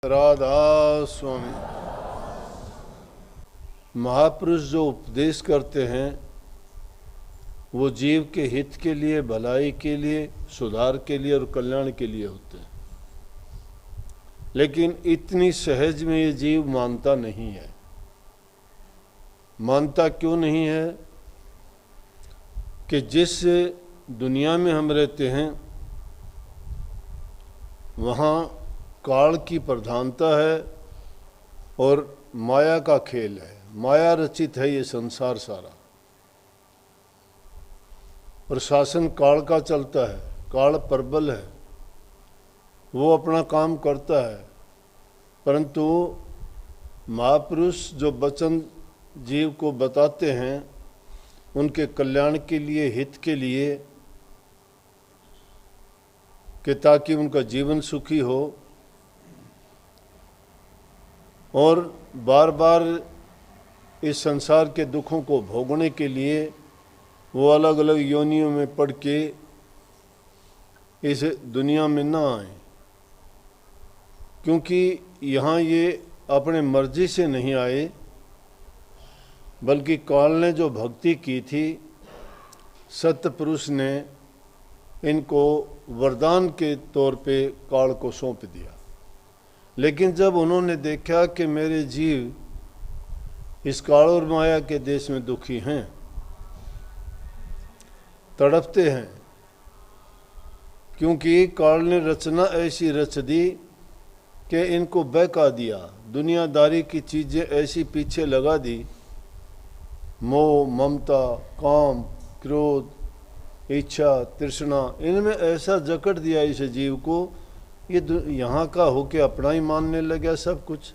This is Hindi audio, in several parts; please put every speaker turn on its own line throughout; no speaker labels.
राधा स्वामी। महापुरुष जो उपदेश करते हैं वो जीव के हित के लिए, भलाई के लिए, सुधार के लिए और कल्याण के लिए होते हैं, लेकिन इतनी सहज में ये जीव मानता नहीं है। मानता क्यों नहीं है कि जिस दुनिया में हम रहते हैं वहाँ काल की प्रधानता है और माया का खेल है। माया रचित है ये संसार सारा, और शासन काल का चलता है। काल प्रबल है, वो अपना काम करता है, परंतु महापुरुष जो वचन जीव को बताते हैं उनके कल्याण के लिए, हित के लिए, कि ताकि उनका जीवन सुखी हो और बार बार इस संसार के दुखों को भोगने के लिए वो अलग अलग योनियों में पड़ के इस दुनिया में ना आए, क्योंकि यहाँ ये अपने मर्जी से नहीं आए, बल्कि काल ने जो भक्ति की थी, सत्य पुरुष ने इनको वरदान के तौर पे काल को सौंप दिया। लेकिन जब उन्होंने देखा कि मेरे जीव इस काल और माया के देश में दुखी हैं, तड़पते हैं, क्योंकि काल ने रचना ऐसी रच दी कि इनको बहका दिया, दुनियादारी की चीज़ें ऐसी पीछे लगा दी, मोह, ममता, काम, क्रोध, इच्छा, तृष्णा, इनमें ऐसा जकड़ दिया इस जीव को, ये यहाँ का होके अपना ही मानने लगा सब कुछ।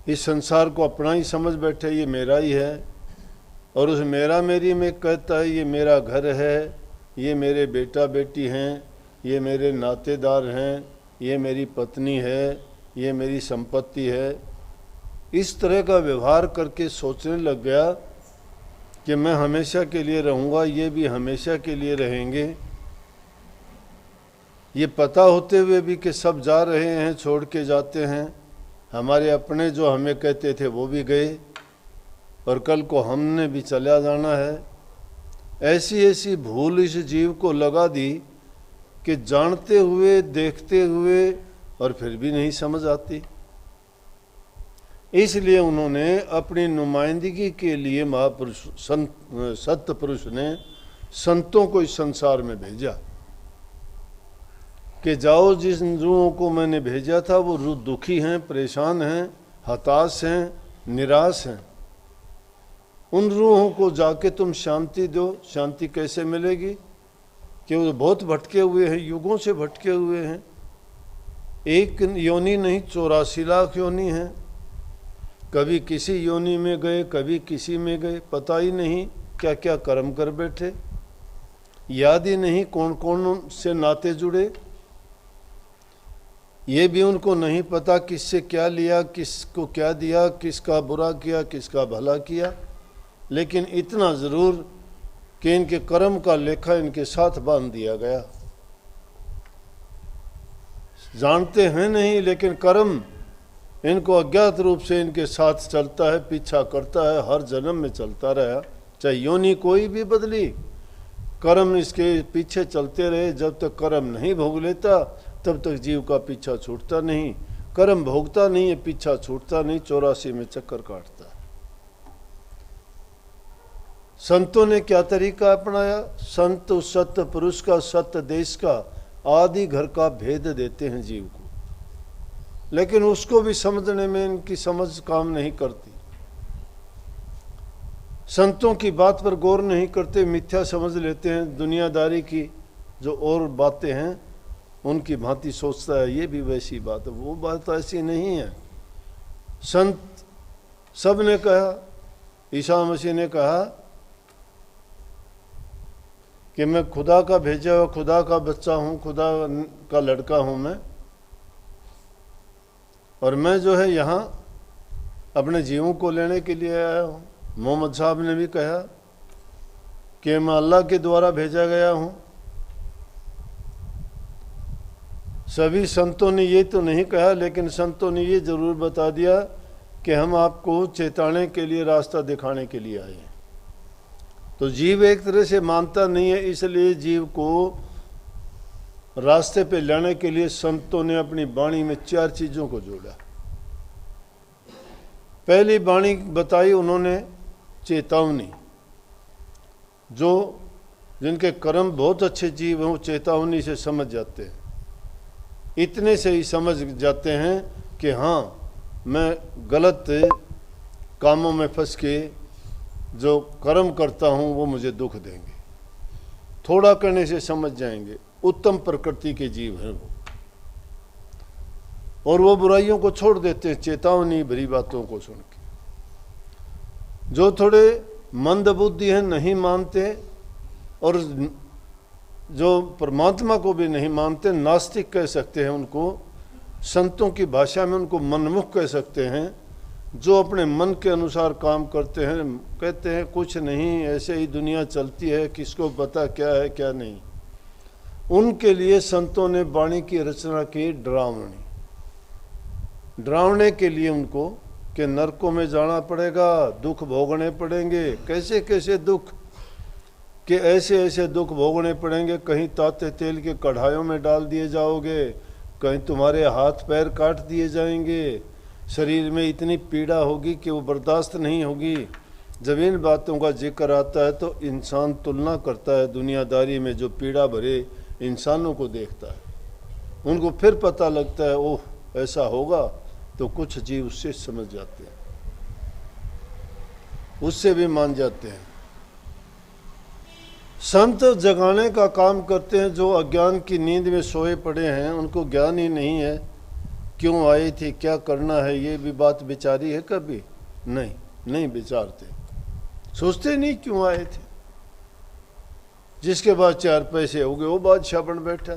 इस संसार को अपना ही समझ बैठे, ये मेरा ही है, और उस मेरा मेरी में कहता है ये मेरा घर है, ये मेरे बेटा बेटी हैं, ये मेरे नातेदार हैं, ये मेरी पत्नी है, ये मेरी संपत्ति है। इस तरह का व्यवहार करके सोचने लग गया कि मैं हमेशा के लिए रहूँगा, ये भी हमेशा के लिए रहेंगे। ये पता होते हुए भी कि सब जा रहे हैं, छोड़ के जाते हैं, हमारे अपने जो हमें कहते थे वो भी गए और कल को हमने भी चला जाना है। ऐसी ऐसी भूल इस जीव को लगा दी कि जानते हुए, देखते हुए और फिर भी नहीं समझ आती। इसलिए उन्होंने अपनी नुमाइंदगी के लिए महापुरुष सत्य पुरुष ने संतों को इस संसार में भेजा कि जाओ, जिन रूहों को मैंने भेजा था वो रूह दुखी हैं, परेशान हैं, हताश हैं, निराश हैं, उन रूहों को जाके तुम शांति दो। शांति कैसे मिलेगी कि वो बहुत भटके हुए हैं, युगों से भटके हुए हैं, एक योनि नहीं 84 लाख योनि हैं, कभी किसी योनि में गए, कभी किसी में गए, पता ही नहीं क्या क्या कर्म कर बैठे, याद ही नहीं कौन कौन से नाते जुड़े, ये भी उनको नहीं पता किससे क्या लिया, किसको क्या दिया, किसका बुरा किया, किसका भला किया। लेकिन इतना ज़रूर कि इनके कर्म का लेखा इनके साथ बांध दिया गया। जानते हैं नहीं, लेकिन कर्म इनको अज्ञात रूप से इनके साथ चलता है, पीछा करता है, हर जन्म में चलता रहा। चाहे योनि कोई भी बदली, कर्म इसके पीछे चलते रहे। जब तक कर्म नहीं भोग लेता तब तक जीव का पीछा छूटता नहीं। कर्म भोगता नहीं है, पीछा छूटता नहीं, 84 में चक्कर काटता है। संतों ने क्या तरीका अपनाया? संत उस सत्य पुरुष का, सत्य देश का, आदि घर का भेद देते हैं जीव को, लेकिन उसको भी समझने में इनकी समझ काम नहीं करती। संतों की बात पर गौर नहीं करते, मिथ्या समझ लेते हैं। दुनियादारी की जो और बातें हैं उनकी भांति सोचता है ये भी वैसी बात है, वो बात ऐसी नहीं है। संत सब ने कहा, ईसा मसीह ने कहा कि मैं खुदा का भेजा हुआ, खुदा का बच्चा हूँ, खुदा का लड़का हूँ मैं, और मैं जो है यहाँ अपने जीवों को लेने के लिए आया हूँ। मोहम्मद साहब ने भी कहा कि मैं अल्लाह के द्वारा भेजा गया हूँ। सभी संतों ने ये तो नहीं कहा, लेकिन संतों ने ये जरूर बता दिया कि हम आपको चेताने के लिए, रास्ता दिखाने के लिए आए हैं। तो जीव एक तरह से मानता नहीं है, इसलिए जीव को रास्ते पे लाने के लिए संतों ने अपनी वाणी में 4 चीजों को जोड़ा। पहली वाणी बताई उन्होंने चेतावनी। जो जिनके कर्म बहुत अच्छे जीव हैं वो चेतावनी से समझ जाते हैं, इतने से ही समझ जाते हैं कि हाँ, मैं गलत कामों में फंस के जो कर्म करता हूँ वो मुझे दुख देंगे। थोड़ा करने से समझ जाएंगे। उत्तम प्रकृति के जीव हैं वो, और वो बुराइयों को छोड़ देते हैं चेतावनी भरी बातों को सुन के। जो थोड़े मंद बुद्धि हैं, नहीं मानते, और जो परमात्मा को भी नहीं मानते, नास्तिक कह सकते हैं उनको, संतों की भाषा में उनको मनमुख कह सकते हैं। जो अपने मन के अनुसार काम करते हैं, कहते हैं कुछ नहीं, ऐसे ही दुनिया चलती है, किसको पता क्या है क्या नहीं। उनके लिए संतों ने वाणी की रचना की डरावनी, डरावने के लिए उनको कि नरकों में जाना पड़ेगा, दुख भोगने पड़ेंगे। कैसे कैसे दुख, कि ऐसे ऐसे दुख भोगने पड़ेंगे, कहीं ताते तेल के कढ़ाइयों में डाल दिए जाओगे, कहीं तुम्हारे हाथ पैर काट दिए जाएंगे, शरीर में इतनी पीड़ा होगी कि वो बर्दाश्त नहीं होगी। जब इन बातों का जिक्र आता है तो इंसान तुलना करता है दुनियादारी में जो पीड़ा भरे इंसानों को देखता है, उनको फिर पता लगता है ओह ऐसा होगा। तो कुछ जीव उससे समझ जाते हैं, उससे भी मान जाते हैं। संत जगाने का काम करते हैं। जो अज्ञान की नींद में सोए पड़े हैं, उनको ज्ञान ही नहीं है क्यों आई थी, क्या करना है, ये भी बात विचारी है कभी? नहीं विचारते, सोचते नहीं क्यों आए थे। जिसके बाद 4 पैसे हो गए वो बादशाह बन बैठा,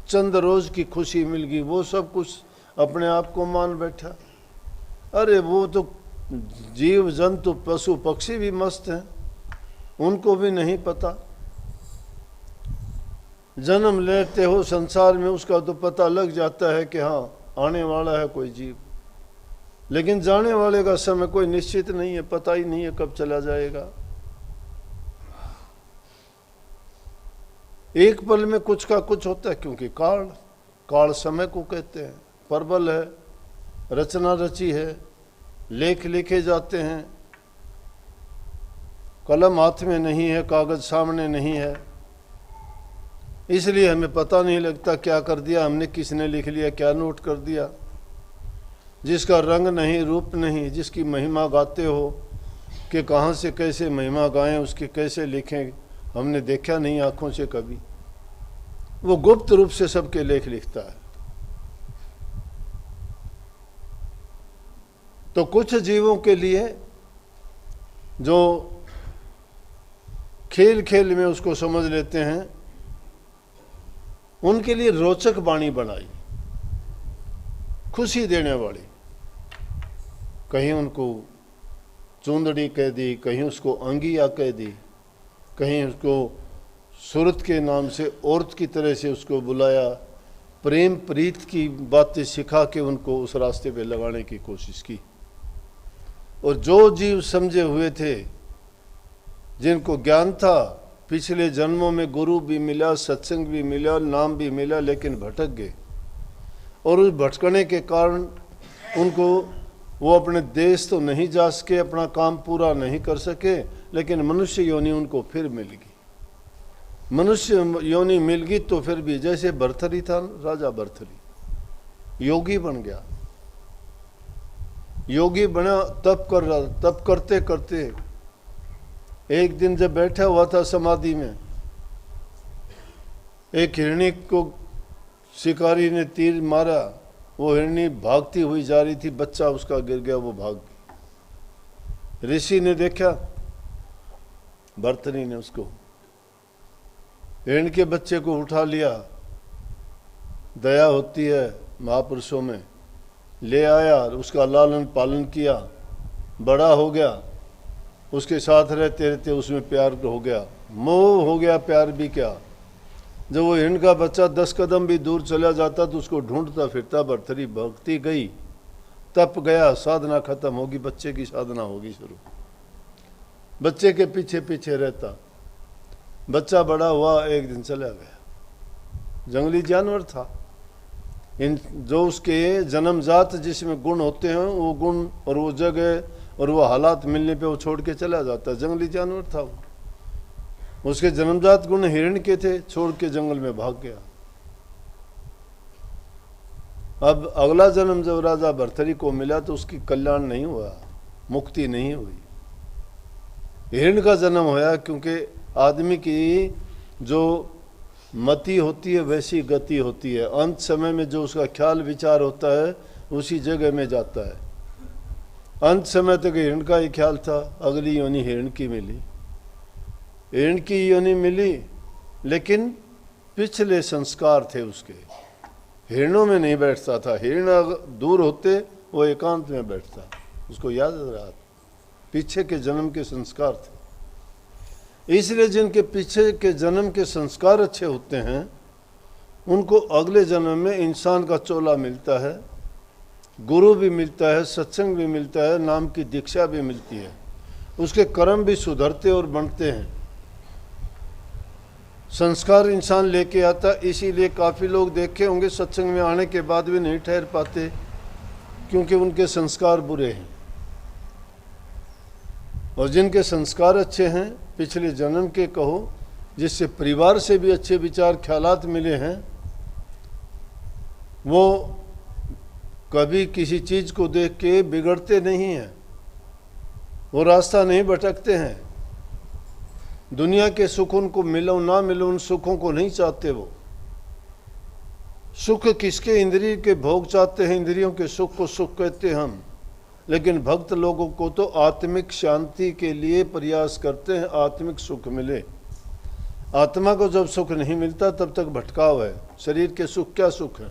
चंद रोज की खुशी मिल गई वो सब कुछ अपने आप को मान बैठा। अरे वो तो जीव जंतु पशु पक्षी भी मस्त हैं, उनको भी नहीं पता। जन्म लेते हो संसार में, उसका तो पता लग जाता है कि हाँ आने वाला है कोई जीव, लेकिन जाने वाले का समय कोई निश्चित नहीं है, पता ही नहीं है कब चला जाएगा। एक पल में कुछ का कुछ होता है, क्योंकि काल समय को कहते हैं। प्रबल है, रचना रची है, लेख लिखे जाते हैं, कलम हाथ में नहीं है, कागज सामने नहीं है, इसलिए हमें पता नहीं लगता क्या कर दिया हमने, किसने लिख लिया, क्या नोट कर दिया। जिसका रंग नहीं, रूप नहीं, जिसकी महिमा गाते हो कि कहाँ से कैसे महिमा गाएं, उसके कैसे लिखें, हमने देखा नहीं आंखों से कभी। वो गुप्त रूप से सबके लेख लिखता है। तो कुछ जीवों के लिए जो खेल खेल में उसको समझ लेते हैं, उनके लिए रोचक वाणी बनाई, खुशी देने वाली। कहीं उनको चूंदड़ी कह दी, कहीं उसको अंगिया कह दी, कहीं उसको सूरत के नाम से औरत की तरह से उसको बुलाया, प्रेम प्रीत की बातें सिखा के उनको उस रास्ते पे लगाने की कोशिश की। और जो जीव समझे हुए थे, जिनको ज्ञान था, पिछले जन्मों में गुरु भी मिला, सत्संग भी मिला, नाम भी मिला, लेकिन भटक गए। और उस भटकने के कारण उनको वो अपने देश तो नहीं जा सके, अपना काम पूरा नहीं कर सके, लेकिन मनुष्य योनि उनको फिर मिल गई। मनुष्य योनि मिल गई तो फिर भी, जैसे भर्तरी था, राजा भर्तरी योगी बन गया, योगी बना, तप कर रहा, तप करते करते एक दिन जब बैठा हुआ था समाधि में, एक हिरणी को शिकारी ने तीर मारा, वो हिरणी भागती हुई जा रही थी, बच्चा उसका गिर गया, वो भाग गई। ऋषि ने देखा, भर्तरी ने उसको, हिरण के बच्चे को उठा लिया, दया होती है महापुरुषों में, ले आया, उसका लालन पालन किया, बड़ा हो गया, उसके साथ रहते रहते उसमें प्यार हो गया, मोह हो गया, प्यार भी क्या। जब वो हिरण का बच्चा 10 कदम भी दूर चला जाता तो उसको ढूंढता फिरता, भरथरी भक्ति गई, तप गया, साधना खत्म होगी, बच्चे की साधना होगी शुरू। बच्चे के पीछे पीछे रहता, बच्चा बड़ा हुआ, एक दिन चला गया। जंगली जानवर था, इन जो उसके जन्मजात जिसमें गुण होते हैं वो गुण और वो जगह और वो हालात मिलने पे वो छोड़ के चला जाता है। जंगली जानवर था वो, उसके जन्मजात गुण हिरण के थे, छोड़ के जंगल में भाग गया। अब अगला जन्म जब राजा भरथरी को मिला तो उसकी कल्याण नहीं हुआ, मुक्ति नहीं हुई, हिरण का जन्म होया। क्योंकि आदमी की जो मति होती है वैसी गति होती है, अंत समय में जो उसका ख्याल विचार होता है उसी जगह में जाता है। अंत समय तक हिरण का ही ख्याल था, अगली योनि हिरण की मिली, हिरण की योनि मिली, लेकिन पिछले संस्कार थे उसके, हिरणों में नहीं बैठता था। हिरण दूर होते वो एकांत में बैठता, उसको याद रहा, पीछे के जन्म के संस्कार थे। इसलिए जिनके पीछे के जन्म के संस्कार अच्छे होते हैं उनको अगले जन्म में इंसान का चोला मिलता है, गुरु भी मिलता है, सत्संग भी मिलता है, नाम की दीक्षा भी मिलती है, उसके कर्म भी सुधरते और बनते हैं। संस्कार इंसान लेके आता, इसीलिए काफ़ी लोग देखे होंगे सत्संग में आने के बाद भी नहीं ठहर पाते, क्योंकि उनके संस्कार बुरे हैं। और जिनके संस्कार अच्छे हैं, पिछले जन्म के कहो, जिससे परिवार से भी अच्छे विचार ख्यालात मिले हैं, वो कभी किसी चीज़ को देख के बिगड़ते नहीं हैं, वो रास्ता नहीं भटकते हैं। दुनिया के सुख उनको मिलो ना मिलो, उन सुखों को नहीं चाहते। वो सुख किसके, इंद्रिय के भोग चाहते हैं, इंद्रियों के सुख को सुख कहते हैं हम। लेकिन भक्त लोगों को तो आत्मिक शांति के लिए प्रयास करते हैं, आत्मिक सुख मिले। आत्मा को जब सुख नहीं मिलता तब तक भटकाव है। शरीर के सुख क्या सुख है,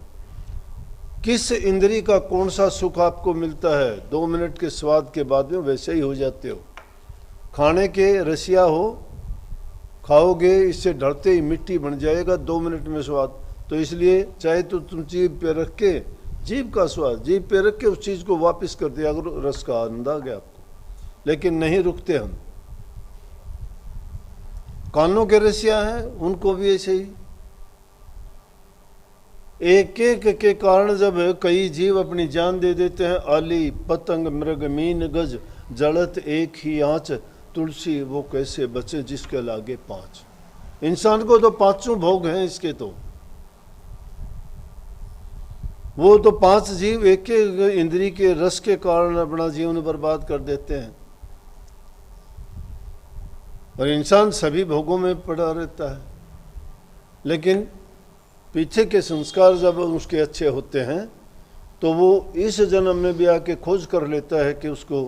किस इंद्रिय का कौन सा सुख आपको मिलता है? 2 मिनट के स्वाद के बाद में वैसे ही हो जाते हो। खाने के रसिया हो, खाओगे इससे डरते ही मिट्टी बन जाएगा 2 मिनट में स्वाद। तो इसलिए चाहे तो तुम जीभ पे रख के, जीभ का स्वाद जीभ पे रख के उस चीज़ को वापस कर दिया अगर रस का आनंद आ गया आपको, लेकिन नहीं रुकते हम। कानों के रसिया हैं, उनको भी ऐसे ही। एक एक के कारण जब कई जीव अपनी जान दे देते हैं, आली पतंग मृग मीन गज जड़त एक ही आंच, तुलसी वो कैसे बचे जिसके लागे 5। इंसान को तो 5 भोग हैं इसके, तो वो तो 5 जीव एक एक इंद्री के रस के कारण अपना जीवन बर्बाद कर देते हैं, और इंसान सभी भोगों में पड़ा रहता है। लेकिन पीछे के संस्कार जब उसके अच्छे होते हैं तो वो इस जन्म में भी आके खोज कर लेता है कि उसको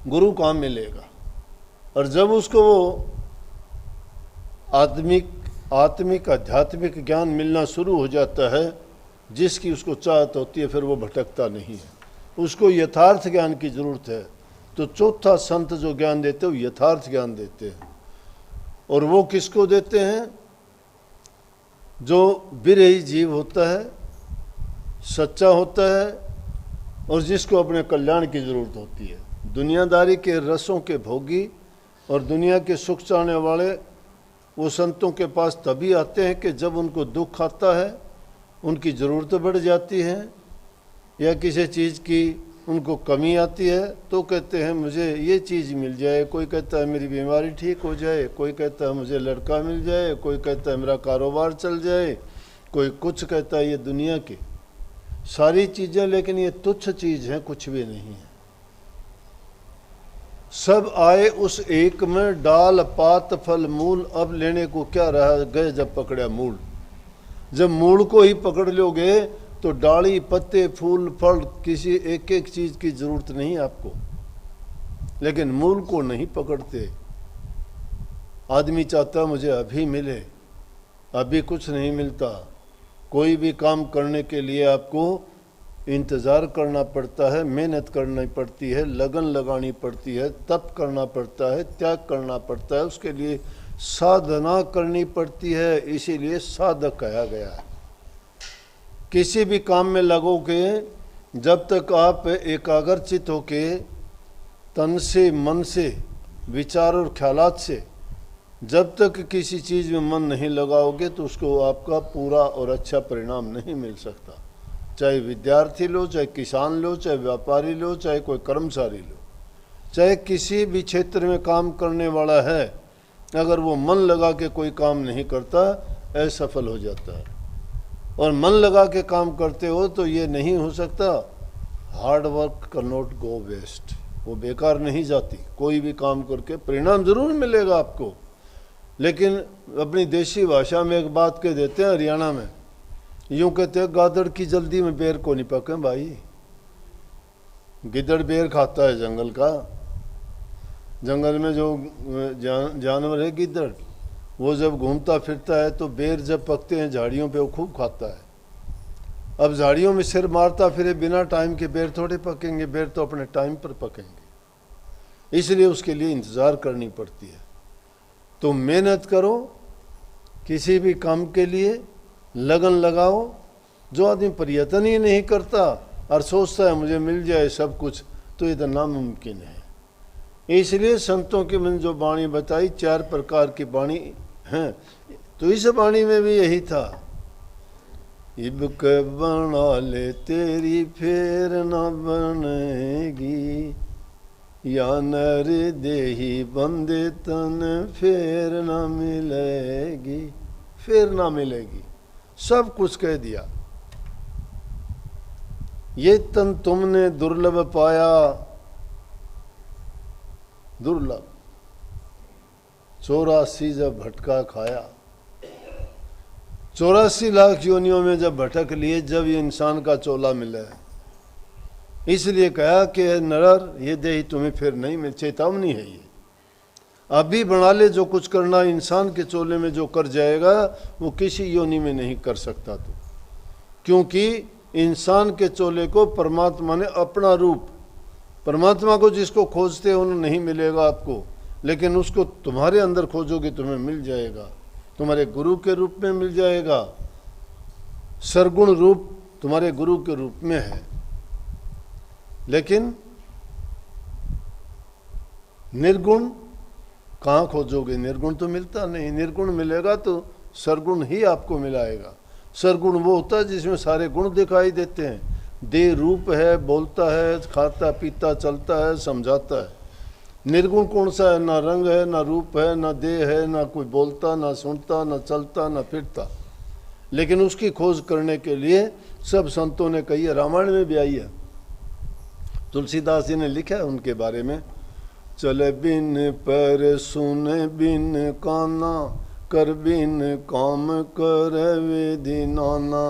गुरु कहाँ मिलेगा। और जब उसको वो आत्मिक आध्यात्मिक ज्ञान मिलना शुरू हो जाता है, जिसकी उसको चाहत होती है, फिर वो भटकता नहीं है। उसको यथार्थ ज्ञान की जरूरत है। तो चौथा संत जो ज्ञान देते हैं वो यथार्थ ज्ञान देते हैं। और वो किसको देते हैं? जो विरही जीव होता है, सच्चा होता है, और जिसको अपने कल्याण की जरूरत होती है। दुनियादारी के रसों के भोगी और दुनिया के सुख चाहने वाले वो संतों के पास तभी आते हैं कि जब उनको दुख आता है, उनकी ज़रूरत बढ़ जाती है, या किसी चीज़ की उनको कमी आती है, तो कहते हैं मुझे ये चीज़ मिल जाए। कोई कहता है मेरी बीमारी ठीक हो जाए, कोई कहता है मुझे लड़का मिल जाए, कोई कहता है मेरा कारोबार चल जाए, कोई कुछ कहता है। ये दुनिया की सारी चीज़ें, लेकिन ये तुच्छ चीज़ है, कुछ भी नहीं है। सब आए उस एक में, डाल पात फल मूल, अब लेने को क्या रहा गए जब पकड़ा मूल। जब मूल को ही पकड़ लोगे तो डाली पत्ते फूल फल किसी एक एक चीज की जरूरत नहीं आपको, लेकिन मूल को नहीं पकड़ते। आदमी चाहता मुझे अभी मिले, अभी कुछ नहीं मिलता। कोई भी काम करने के लिए आपको इंतज़ार करना पड़ता है, मेहनत करनी पड़ती है, लगन लगानी पड़ती है, तप करना पड़ता है, त्याग करना पड़ता है। उसके लिए साधना करनी पड़ती है, इसीलिए साधक कहा गया है। किसी भी काम में लगोगे, जब तक आप एकाग्रचित होके तन से, मन से, विचार और ख्यालात से जब तक किसी चीज़ में मन नहीं लगाओगे तो उसको आपका पूरा और अच्छा परिणाम नहीं मिल सकता। चाहे विद्यार्थी लो, चाहे किसान लो, चाहे व्यापारी लो, चाहे कोई कर्मचारी लो, चाहे किसी भी क्षेत्र में काम करने वाला है, अगर वो मन लगा के कोई काम नहीं करता, असफल हो जाता है। और मन लगा के काम करते हो तो ये नहीं हो सकता, hard work can not go waste, वो बेकार नहीं जाती। कोई भी काम करके परिणाम जरूर मिलेगा आपको। लेकिन अपनी देसी भाषा में एक बात कह देते हैं हरियाणा में, यूं कहते हैं गादड़ की जल्दी में बेर को नहीं पके भाई। गिद्दड़ बेर खाता है जंगल का, जंगल में जो जानवर है गिद्दड़, वो जब घूमता फिरता है तो बेर जब पकते हैं झाड़ियों पे वो खूब खाता है। अब झाड़ियों में सिर मारता फिरे, बिना टाइम के बेर थोड़े पकेंगे, बेर तो अपने टाइम पर पकेंगे, इसलिए उसके लिए इंतज़ार करनी पड़ती है। तो मेहनत करो, किसी भी काम के लिए लगन लगाओ। जो आदमी प्रयत्न ही नहीं करता और सोचता है मुझे मिल जाए सब कुछ, तो ये तो नामुमकिन है। इसलिए संतों की मैंने जो वाणी बताई, 4 प्रकार की वाणी हैं, तो इस वाणी में भी यही था, इब के बना ले तेरी फेर न बनेगी, या नर देही बंदे तन फेर ना मिलेगी, फेर ना मिलेगी, सब कुछ कह दिया। ये तन तुमने दुर्लभ पाया, दुर्लभ 84 जब भटका खाया, 84 लाख योनियों में जब भटक लिए, जब ये इंसान का चोला मिला है, इसलिए कहा कि नर ये देही तुम्हें फिर नहीं मिल, चेतावनी है ये। अभी बना ले जो कुछ करना, इंसान के चोले में जो कर जाएगा वो किसी योनि में नहीं कर सकता। तो क्योंकि इंसान के चोले को परमात्मा ने अपना रूप, परमात्मा को जिसको खोजते हो नहीं मिलेगा आपको, लेकिन उसको तुम्हारे अंदर खोजोगे तुम्हें मिल जाएगा, तुम्हारे गुरु के रूप में मिल जाएगा। सरगुण रूप तुम्हारे गुरु के रूप में है। लेकिन निर्गुण कहाँ खोजोगे? निर्गुण तो मिलता नहीं। निर्गुण मिलेगा तो सरगुण ही आपको मिलाएगा। सरगुण वो होता है जिसमें सारे गुण दिखाई देते हैं, देह रूप है, बोलता है, खाता पीता चलता है, समझाता है। निर्गुण कौन सा है? ना रंग है, ना रूप है, ना देह है, ना कोई बोलता, ना सुनता, ना चलता, ना फिरता। लेकिन उसकी खोज करने के लिए सब संतों ने कही है, रामायण में भी आई है, तुलसीदास जी ने लिखा है उनके बारे में, चले बिन पैर सुने बिन काना, कर बिन काम कर विधि नाना,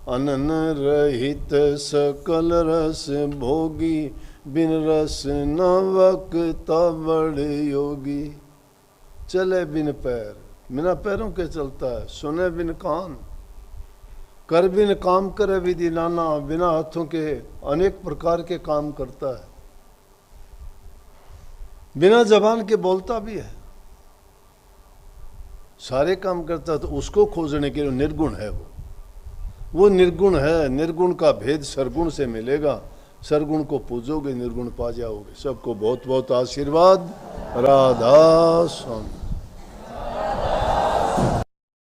अनन रहित सकल रस भोगी, बिन रस न वक्ता बड़ योगी। चले बिन पैर, बिना पैरों के चलता है, सुने बिन कान, कर बिन काम करे विधि नाना, बिना हाथों के अनेक प्रकार के काम करता है, बिना जबान के बोलता भी है, सारे काम करता है। तो उसको खोजने के लिए निर्गुण है वो निर्गुण है। निर्गुण का भेद सरगुण से मिलेगा। सरगुण को पूजोगे, निर्गुण पा जाओगे। सबको बहुत बहुत आशीर्वाद। राधा स्वामी।